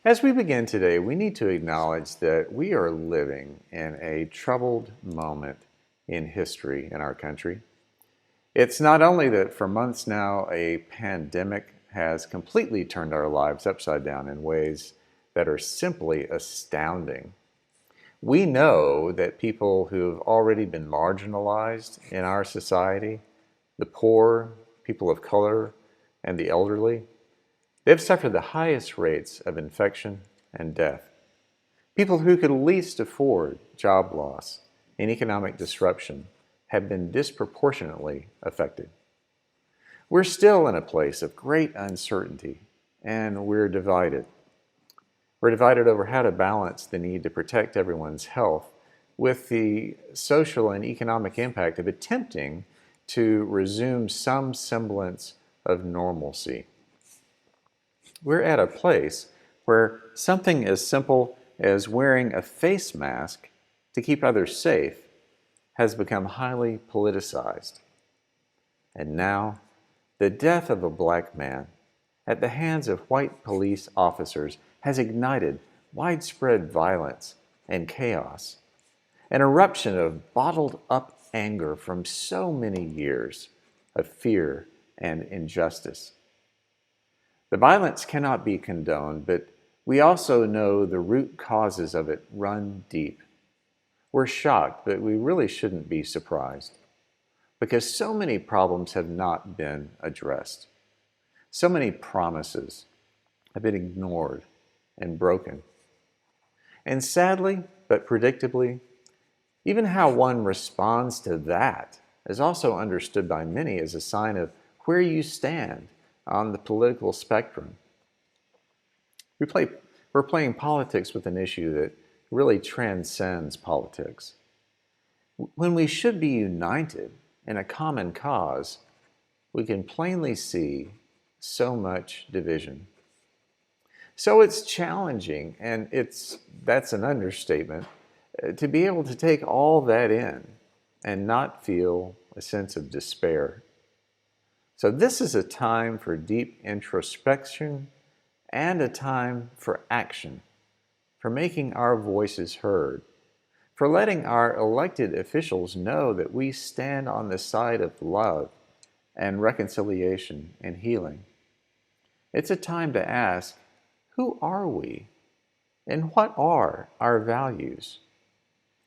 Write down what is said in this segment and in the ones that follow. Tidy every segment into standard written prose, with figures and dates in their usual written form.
As we begin today, we need to acknowledge that we are living in a troubled moment in history in our country. It's not only that for months now a pandemic has completely turned our lives upside down in ways that are simply astounding. We know that people who've already been marginalized in our society, the poor, people of color, and the elderly, they've suffered the highest rates of infection and death. People who could least afford job loss and economic disruption have been disproportionately affected. We're still in a place of great uncertainty, and we're divided. We're divided over how to balance the need to protect everyone's health with the social and economic impact of attempting to resume some semblance of normalcy. We're at a place where something as simple as wearing a face mask to keep others safe has become highly politicized. And now, the death of a black man at the hands of white police officers has ignited widespread violence and chaos, an eruption of bottled up anger from so many years of fear and injustice. The violence cannot be condoned, but we also know the root causes of it run deep. We're shocked, but we really shouldn't be surprised, because so many problems have not been addressed. So many promises have been ignored and broken. And sadly, but predictably, even how one responds to that is also understood by many as a sign of where you stand on the political spectrum. We're playing politics with an issue that really transcends politics. When we should be united in a common cause, we can plainly see so much division. So it's challenging, and that's an understatement, to be able to take all that in and not feel a sense of despair. So this is a time for deep introspection and a time for action, for making our voices heard, for letting our elected officials know that we stand on the side of love and reconciliation and healing. It's a time to ask, who are we? And what are our values?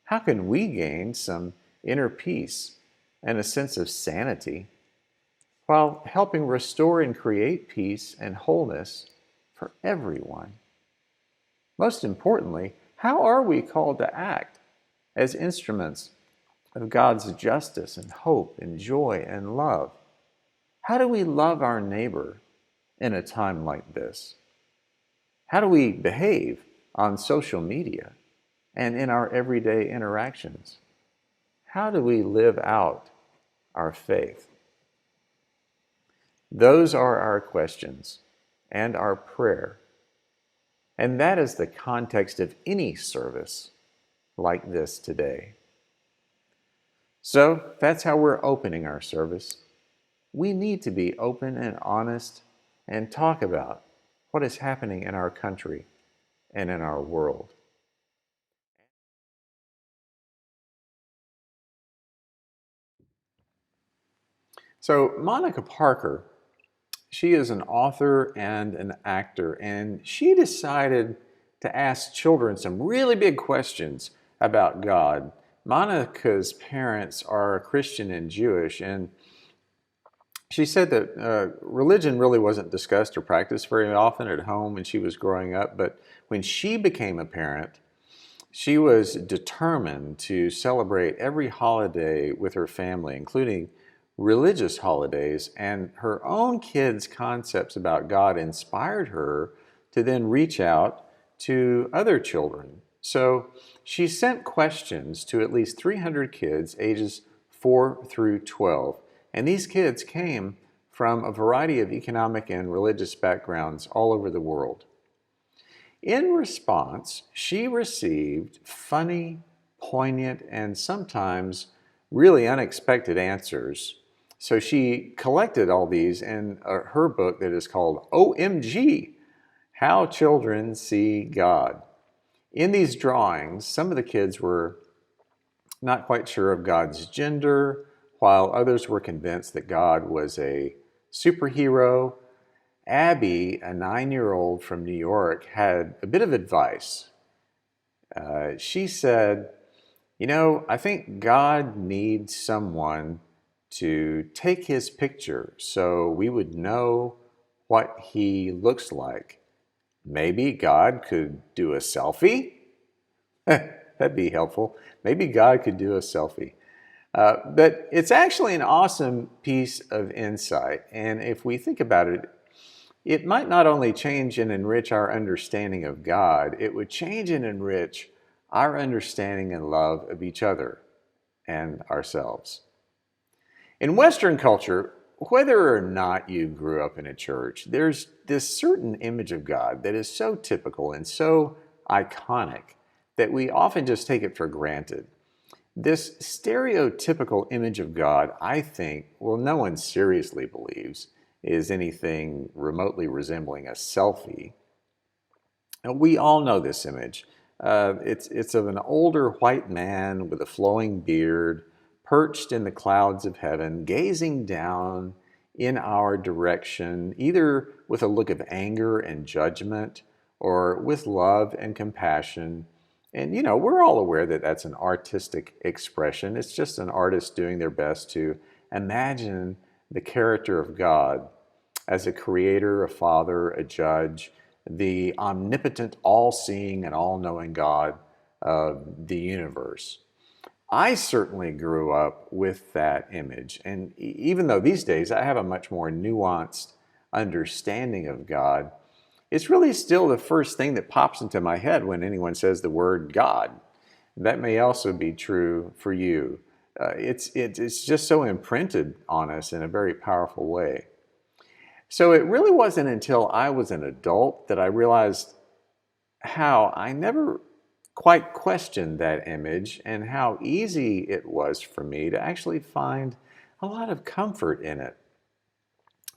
How can we gain some inner peace and a sense of sanity while helping restore and create peace and wholeness for everyone? Most importantly, how are we called to act as instruments of God's justice and hope and joy and love? How do we love our neighbor in a time like this? How do we behave on social media and in our everyday interactions? How do we live out our faith? Those are our questions and our prayer. And that is the context of any service like this today. So that's how we're opening our service. We need to be open and honest and talk about what is happening in our country and in our world. So Monica Parker, she is an author and an actor, and she decided to ask children some really big questions about God. Monica's parents are Christian and Jewish, and she said that religion really wasn't discussed or practiced very often at home when she was growing up, but when she became a parent, she was determined to celebrate every holiday with her family, including religious holidays, and her own kids' concepts about God inspired her to then reach out to other children. So she sent questions to at least 300 kids ages 4 through 12, and these kids came from a variety of economic and religious backgrounds all over the world. In response, she received funny, poignant, and sometimes really unexpected answers. So she collected all these in her book that is called OMG, How Children See God. In these drawings, some of the kids were not quite sure of God's gender, while others were convinced that God was a superhero. Abby, a 9-year-old from New York, had a bit of advice. She said, I think God needs someone to take his picture so we would know what he looks like. Maybe God could do a selfie? That'd be helpful. Maybe God could do a selfie. But it's actually an awesome piece of insight. And if we think about it, it might not only change and enrich our understanding of God, it would change and enrich our understanding and love of each other and ourselves. In Western culture, whether or not you grew up in a church, there's this certain image of God that is so typical and so iconic that we often just take it for granted. This stereotypical image of God, I think, no one seriously believes is anything remotely resembling a selfie. And we all know this image. It's of an older white man with a flowing beard, perched in the clouds of heaven, gazing down in our direction, either with a look of anger and judgment or with love and compassion. And, we're all aware that that's an artistic expression. It's just an artist doing their best to imagine the character of God as a creator, a father, a judge, the omnipotent, all-seeing, and all-knowing God of the universe. I certainly grew up with that image, and even though these days I have a much more nuanced understanding of God, it's really still the first thing that pops into my head when anyone says the word God. That may also be true for you. It's just so imprinted on us in a very powerful way. So it really wasn't until I was an adult that I realized how I never quite questioned that image and how easy it was for me to actually find a lot of comfort in it.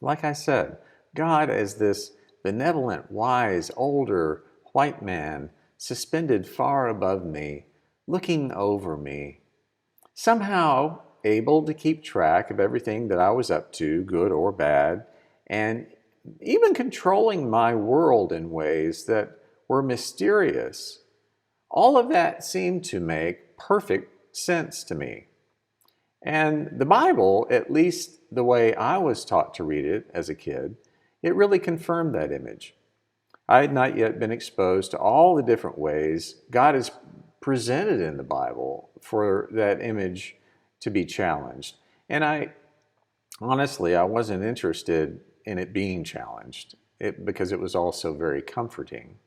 Like I said, God as this benevolent, wise, older white man suspended far above me, looking over me, somehow able to keep track of everything that I was up to, good or bad, and even controlling my world in ways that were mysterious. All of that seemed to make perfect sense to me. And the Bible, at least the way I was taught to read it as a kid, it really confirmed that image. I had not yet been exposed to all the different ways God is presented in the Bible for that image to be challenged. And I wasn't interested in it being challenged because it was also very comforting.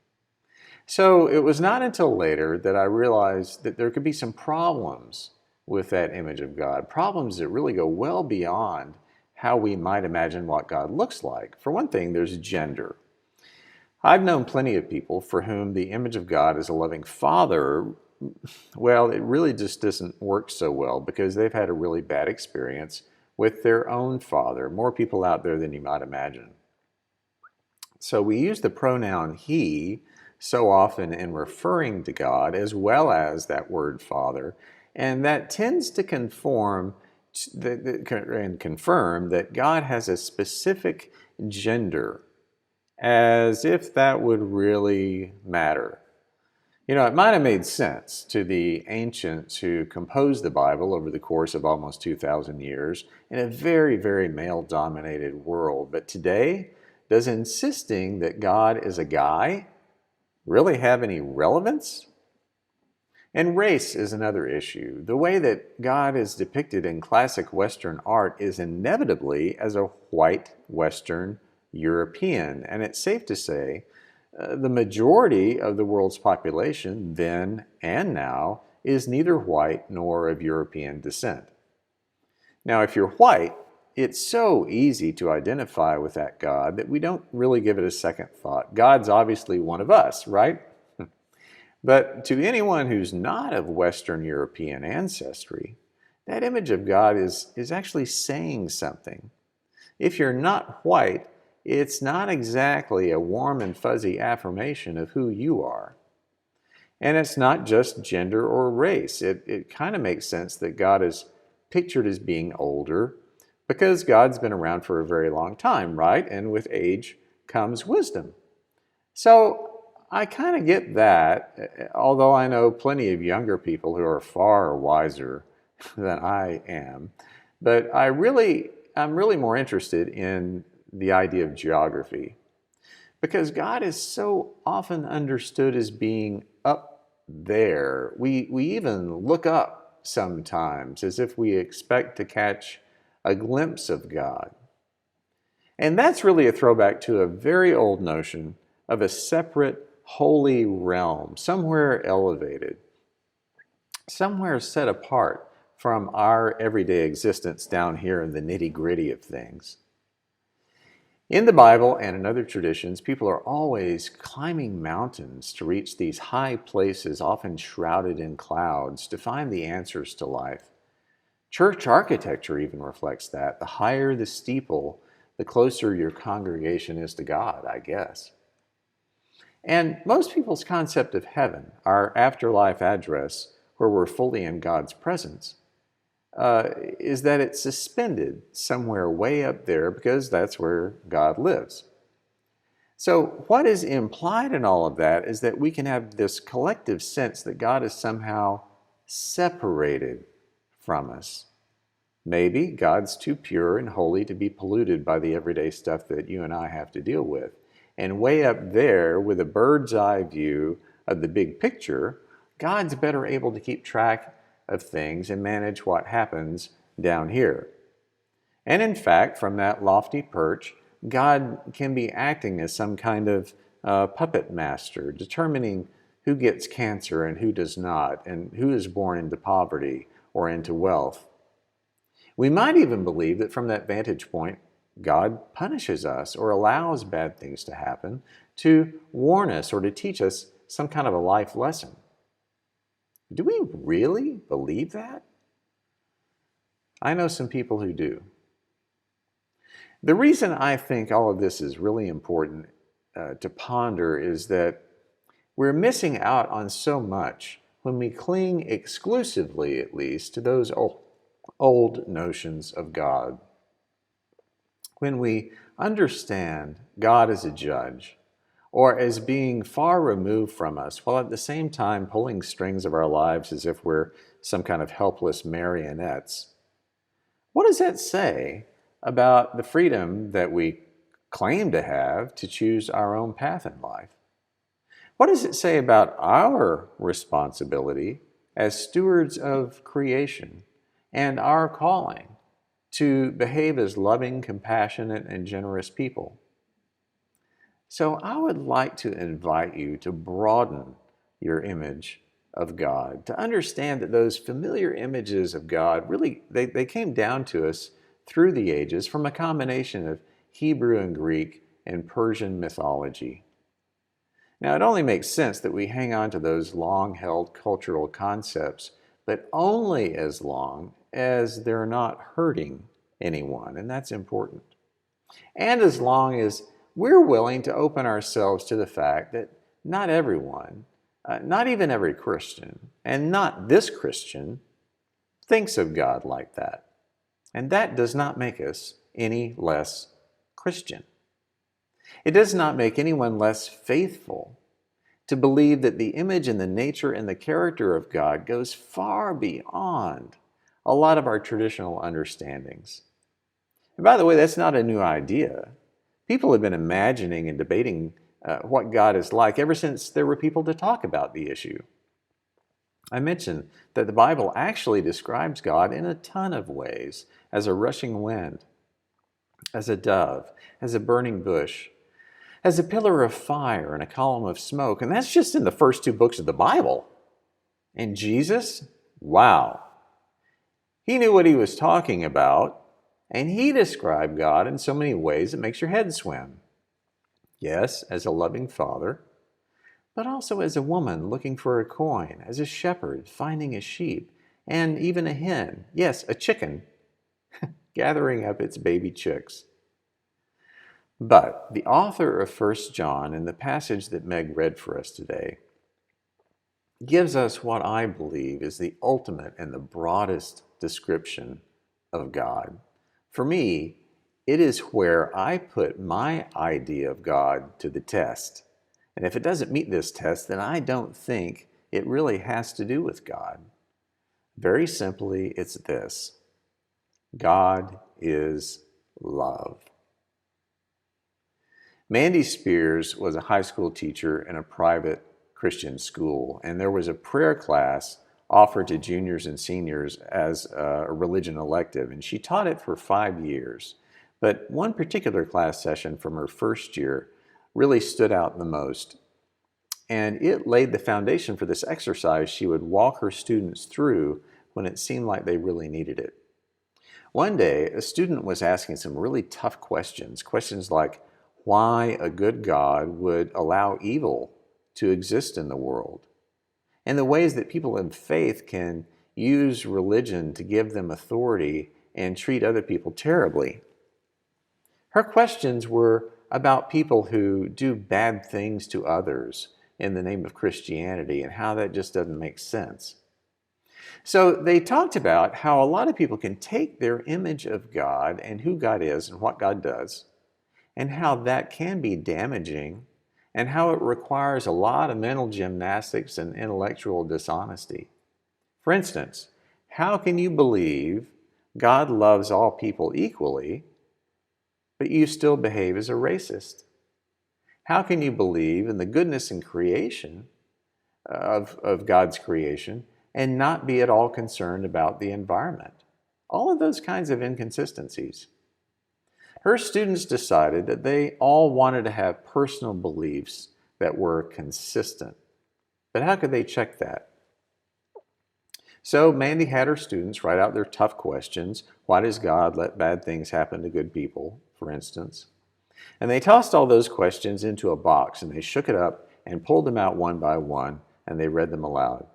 So it was not until later that I realized that there could be some problems with that image of God, problems that really go well beyond how we might imagine what God looks like. For one thing, there's gender. I've known plenty of people for whom the image of God as a loving father, well, it really just doesn't work so well because they've had a really bad experience with their own father. More people out there than you might imagine. So we use the pronoun he so often in referring to God as well as that word father, and that tends to confirm that God has a specific gender, as if that would really matter. It might have made sense to the ancients who composed the Bible over the course of almost 2,000 years in a very, very male-dominated world. But today, does insisting that God is a guy really have any relevance? And race is another issue. The way that God is depicted in classic Western art is inevitably as a white Western European. And it's safe to say the majority of the world's population then and now is neither white nor of European descent. Now, if you're white, it's so easy to identify with that God that we don't really give it a second thought. God's obviously one of us, right? But to anyone who's not of Western European ancestry, that image of God is actually saying something. If you're not white, it's not exactly a warm and fuzzy affirmation of who you are. And it's not just gender or race. It kind of makes sense that God is pictured as being older because God's been around for a very long time, right? And with age comes wisdom. So I kind of get that, although I know plenty of younger people who are far wiser than I am. But I'm really more interested in the idea of geography because God is so often understood as being up there. We even look up sometimes as if we expect to catch a glimpse of God. And that's really a throwback to a very old notion of a separate holy realm, somewhere elevated, somewhere set apart from our everyday existence down here in the nitty-gritty of things. In the Bible and in other traditions, people are always climbing mountains to reach these high places, often shrouded in clouds, to find the answers to life. Church architecture even reflects that. The higher the steeple, the closer your congregation is to God, I guess. And most people's concept of heaven, our afterlife address, where we're fully in God's presence, is that it's suspended somewhere way up there because that's where God lives. So, what is implied in all of that is that we can have this collective sense that God is somehow separated from us. Maybe God's too pure and holy to be polluted by the everyday stuff that you and I have to deal with. And way up there, with a bird's eye view of the big picture, God's better able to keep track of things and manage what happens down here. And in fact, from that lofty perch, God can be acting as some kind of puppet master, determining who gets cancer and who does not, and who is born into poverty or into wealth. We might even believe that from that vantage point, God punishes us or allows bad things to happen to warn us or to teach us some kind of a life lesson. Do we really believe that? I know some people who do. The reason I think all of this is really important to ponder is that we're missing out on so much when we cling exclusively, at least, to those old notions of God. When we understand God as a judge, or as being far removed from us, while at the same time pulling strings of our lives as if we're some kind of helpless marionettes, what does that say about the freedom that we claim to have to choose our own path in life? What does it say about our responsibility as stewards of creation and our calling to behave as loving, compassionate, and generous people? So I would like to invite you to broaden your image of God, to understand that those familiar images of God really, they came down to us through the ages from a combination of Hebrew and Greek and Persian mythology. Now, it only makes sense that we hang on to those long-held cultural concepts, but only as long as they're not hurting anyone, and that's important. And as long as we're willing to open ourselves to the fact that not everyone, not even every Christian, and not this Christian, thinks of God like that. And that does not make us any less Christian. It does not make anyone less faithful to believe that the image and the nature and the character of God goes far beyond a lot of our traditional understandings. And by the way, that's not a new idea. People have been imagining and debating what God is like ever since there were people to talk about the issue. I mentioned that the Bible actually describes God in a ton of ways, as a rushing wind, as a dove, as a burning bush, as a pillar of fire and a column of smoke. And that's just in the first two books of the Bible. And Jesus, wow, he knew what he was talking about. And he described God in so many ways it makes your head swim. Yes, as a loving father, but also as a woman looking for a coin, as a shepherd finding a sheep, and even a hen, yes, a chicken, gathering up its baby chicks. But the author of 1 John, in the passage that Meg read for us today, gives us what I believe is the ultimate and the broadest description of God. For me, it is where I put my idea of God to the test. And if it doesn't meet this test, then I don't think it really has to do with God. Very simply, it's this: God is love. Mandy Spears was a high school teacher in a private Christian school, and there was a prayer class offered to juniors and seniors as a religion elective, and she taught it for 5 years. But one particular class session from her first year really stood out the most, and it laid the foundation for this exercise she would walk her students through when it seemed like they really needed it. One day, a student was asking some really tough questions like why a good God would allow evil to exist in the world, and the ways that people in faith can use religion to give them authority and treat other people terribly. Her questions were about people who do bad things to others in the name of Christianity and how that just doesn't make sense. So they talked about how a lot of people can take their image of God and who God is and what God does, and how that can be damaging, and how it requires a lot of mental gymnastics and intellectual dishonesty. For instance, how can you believe God loves all people equally, but you still behave as a racist? How can you believe in the goodness and creation of God's creation and not be at all concerned about the environment? All of those kinds of inconsistencies. Her students decided that they all wanted to have personal beliefs that were consistent. But how could they check that? So Mandy had her students write out their tough questions. Why does God let bad things happen to good people, for instance? And they tossed all those questions into a box, and they shook it up and pulled them out one by one, and they read them aloud.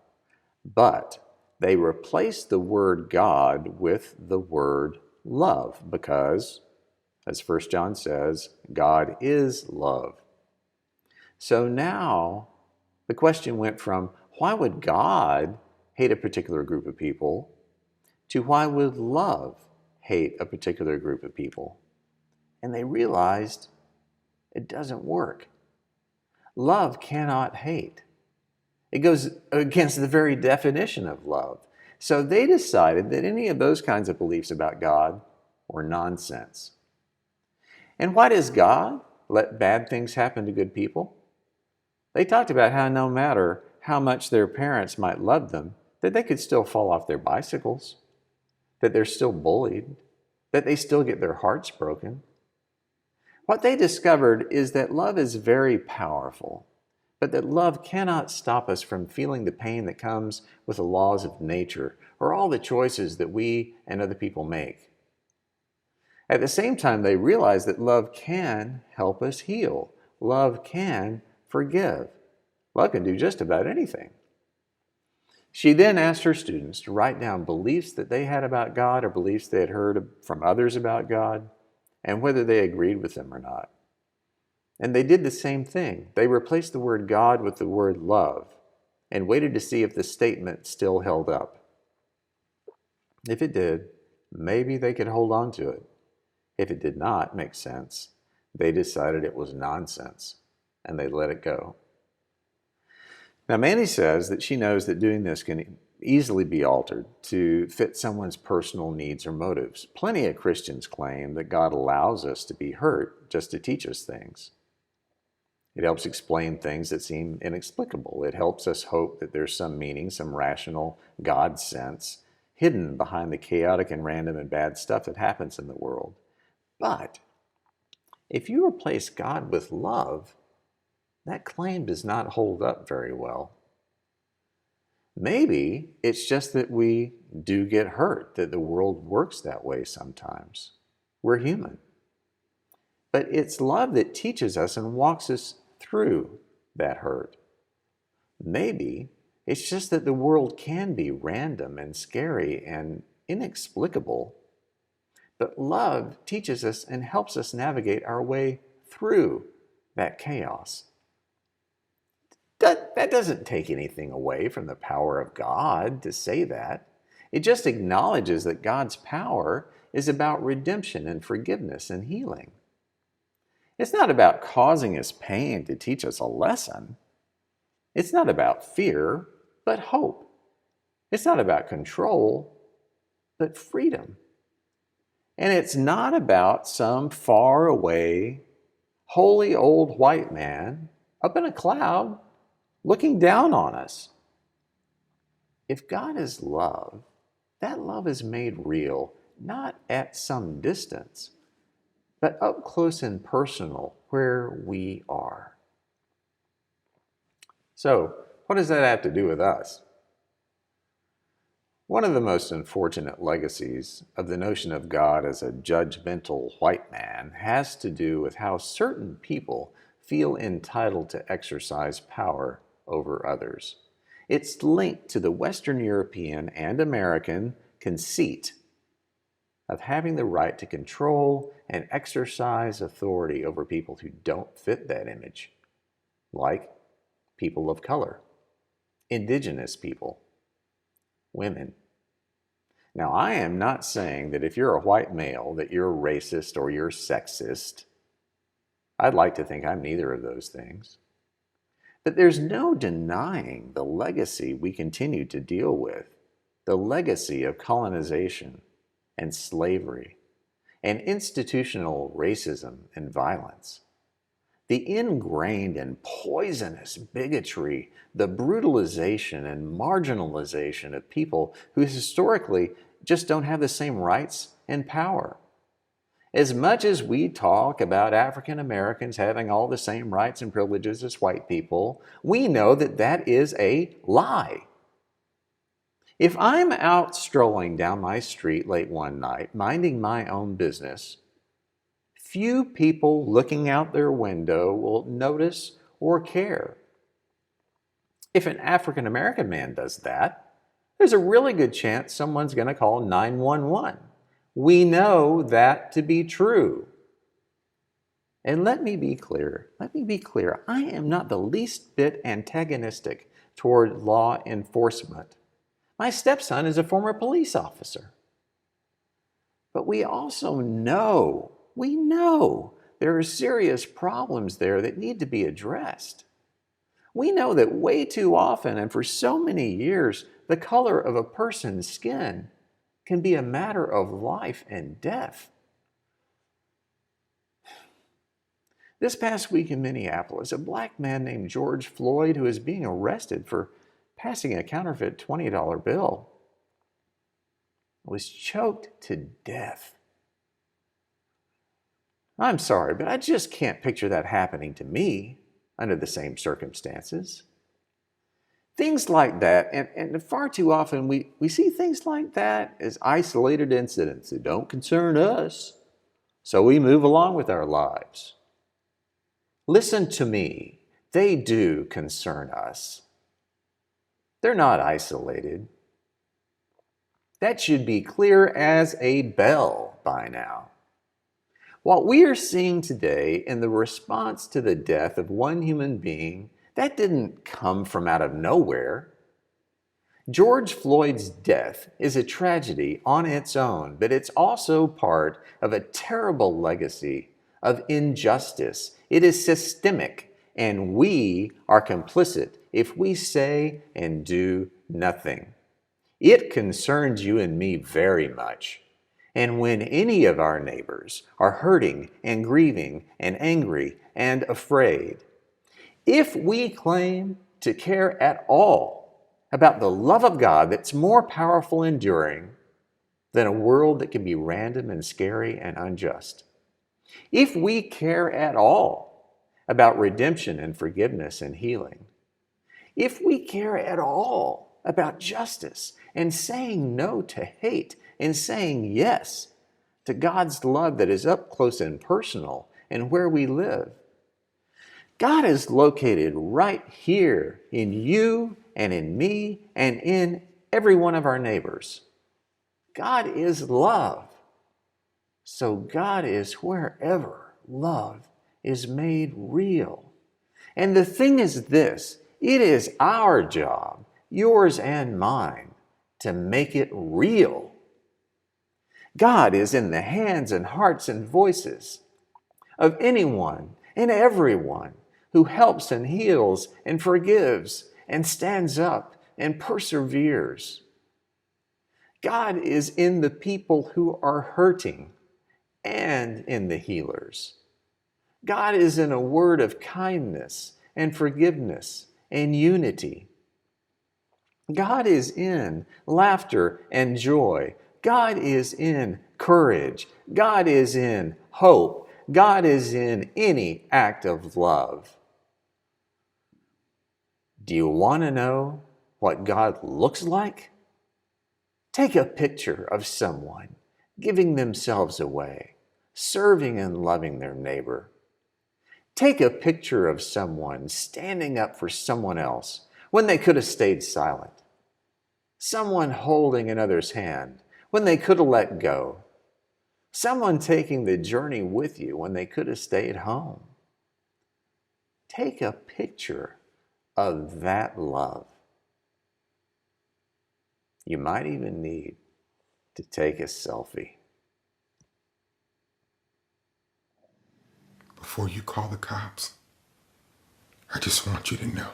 But they replaced the word God with the word love because, as 1 John says, God is love. So now the question went from why would God hate a particular group of people to why would love hate a particular group of people? And they realized it doesn't work. Love cannot hate. It goes against the very definition of love. So they decided that any of those kinds of beliefs about God were nonsense. And why does God let bad things happen to good people? They talked about how no matter how much their parents might love them, that they could still fall off their bicycles, that they're still bullied, that they still get their hearts broken. What they discovered is that love is very powerful, but that love cannot stop us from feeling the pain that comes with the laws of nature or all the choices that we and other people make. At the same time, they realize that love can help us heal. Love can forgive. Love can do just about anything. She then asked her students to write down beliefs that they had about God or beliefs they had heard from others about God, and whether they agreed with them or not. And they did the same thing. They replaced the word God with the word love and waited to see if the statement still held up. If it did, maybe they could hold on to it. If it did not make sense, they decided it was nonsense and they let it go. Now, Mandy says that she knows that doing this can easily be altered to fit someone's personal needs or motives. Plenty of Christians claim that God allows us to be hurt just to teach us things. It helps explain things that seem inexplicable. It helps us hope that there's some meaning, some rational God sense hidden behind the chaotic and random and bad stuff that happens in the world. But if you replace God with love, that claim does not hold up very well. Maybe it's just that we do get hurt, that the world works that way sometimes. We're human. But it's love that teaches us and walks us through that hurt. Maybe it's just that the world can be random and scary and inexplicable, but love teaches us and helps us navigate our way through that chaos. That doesn't take anything away from the power of God to say that. It just acknowledges that God's power is about redemption and forgiveness and healing. It's not about causing us pain to teach us a lesson. It's not about fear, but hope. It's not about control, but freedom. And it's not about some far away, holy old white man up in a cloud looking down on us. If God is love, that love is made real, not at some distance, but up close and personal where we are. So, what does that have to do with us? One of the most unfortunate legacies of the notion of God as a judgmental white man has to do with how certain people feel entitled to exercise power over others. It's linked to the Western European and American conceit of having the right to control and exercise authority over people who don't fit that image, like people of color, indigenous people, women. Now, I am not saying that if you're a white male that you're racist or you're sexist. I'd like to think I'm neither of those things. But there's no denying the legacy we continue to deal with, the legacy of colonization and slavery and institutional racism and violence. The ingrained and poisonous bigotry, the brutalization and marginalization of people who historically just don't have the same rights and power. As much as we talk about African Americans having all the same rights and privileges as white people, we know that that is a lie. If I'm out strolling down my street late one night, minding my own business, few people looking out their window will notice or care. If an African American man does that, there's a really good chance someone's going to call 911. We know that to be true. And let me be clear, I am not the least bit antagonistic toward law enforcement. My stepson is a former police officer. But we also know, there are serious problems there that need to be addressed. We know that way too often and for so many years, the color of a person's skin can be a matter of life and death. This past week in Minneapolis, a black man named George Floyd, who is being arrested for passing a counterfeit $20 bill, was choked to death. I'm sorry, but I just can't picture that happening to me under the same circumstances. Things like that, and far too often we see things like that as isolated incidents that don't concern us, so we move along with our lives. Listen to me, they do concern us. They're not isolated. That should be clear as a bell by now. What we are seeing today in the response to the death of one human being, that didn't come from out of nowhere. George Floyd's death is a tragedy on its own, but it's also part of a terrible legacy of injustice. It is systemic, and we are complicit if we say and do nothing. It concerns you and me very much. And when any of our neighbors are hurting and grieving and angry and afraid, if we claim to care at all about the love of God that's more powerful and enduring than a world that can be random and scary and unjust, if we care at all about redemption and forgiveness and healing, if we care at all about justice and saying no to hate and saying yes to God's love that is up close and personal and where we live, God is located right here in you and in me and in every one of our neighbors. God is love. So God is wherever love is made real. And the thing is this, it is our job, yours and mine, to make it real. God is in the hands and hearts and voices of anyone and everyone who helps and heals and forgives and stands up and perseveres. God is in the people who are hurting and in the healers. God is in a word of kindness and forgiveness and unity. God is in laughter and joy. God is in courage. God is in hope. God is in any act of love. Do you want to know what God looks like? Take a picture of someone giving themselves away, serving and loving their neighbor. Take a picture of someone standing up for someone else when they could have stayed silent. Someone holding another's hand when they could have let go. Someone taking the journey with you when they could have stayed home. Take a picture of that love. You might even need to take a selfie. Before you call the cops, I just want you to know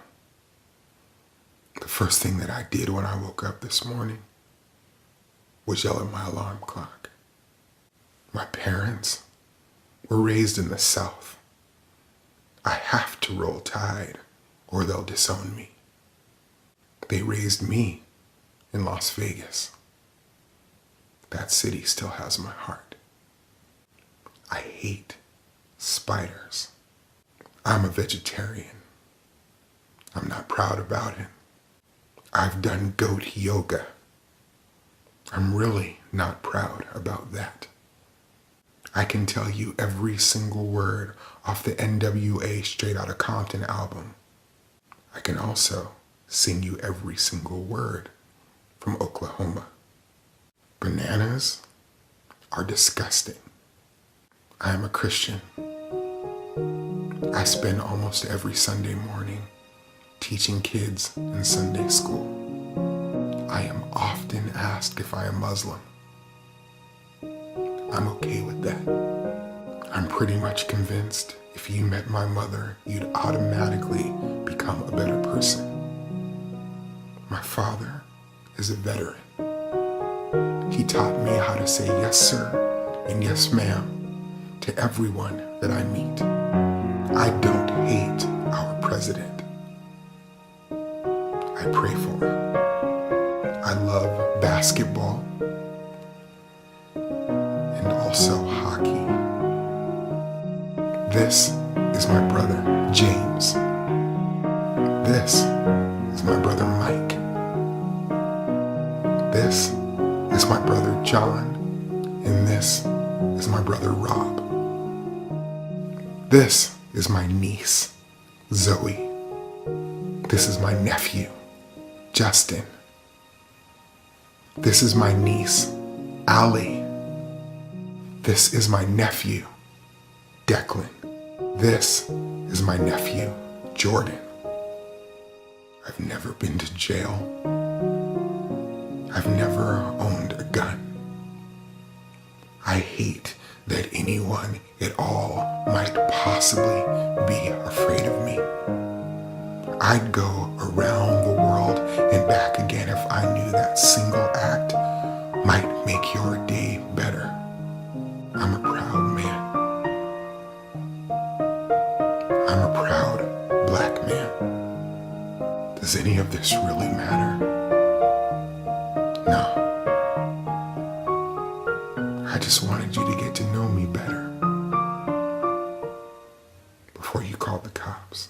the first thing that I did when I woke up this morning was yell at my alarm clock. My parents were raised in the South. I have to roll Tide or they'll disown me. They raised me in Las Vegas. That city still has my heart. I hate spiders. I'm a vegetarian. I'm not proud about it. I've done goat yoga. I'm really not proud about that. I can tell you every single word off the NWA Straight Outta Compton album. I can also sing you every single word from Oklahoma. Bananas are disgusting. I am a Christian. I spend almost every Sunday morning teaching kids in Sunday school. I am often asked if I am Muslim. I'm okay with that. I'm pretty much convinced if you met my mother, you'd automatically become a better person. My father is a veteran. He taught me how to say yes, sir, and yes, ma'am, to everyone that I meet. I don't hate our president. I pray for him. I love basketball and also hockey. This is my brother, James. This is my brother, Mike. This is my brother, John. And this is my brother, Rob. This is my niece, Zoe. This is my nephew, Justin. This is my niece, Allie. This is my nephew, Declan. This is my nephew, Jordan. I've never been to jail. I've never owned a gun. I hate that anyone at all might possibly be afraid of me. I'd go around the world and back again if I knew that single act might make your day better. I'm a proud man. I'm a proud black man. Does any of this really matter? No. I just wanted you to get to know me better before you called the cops.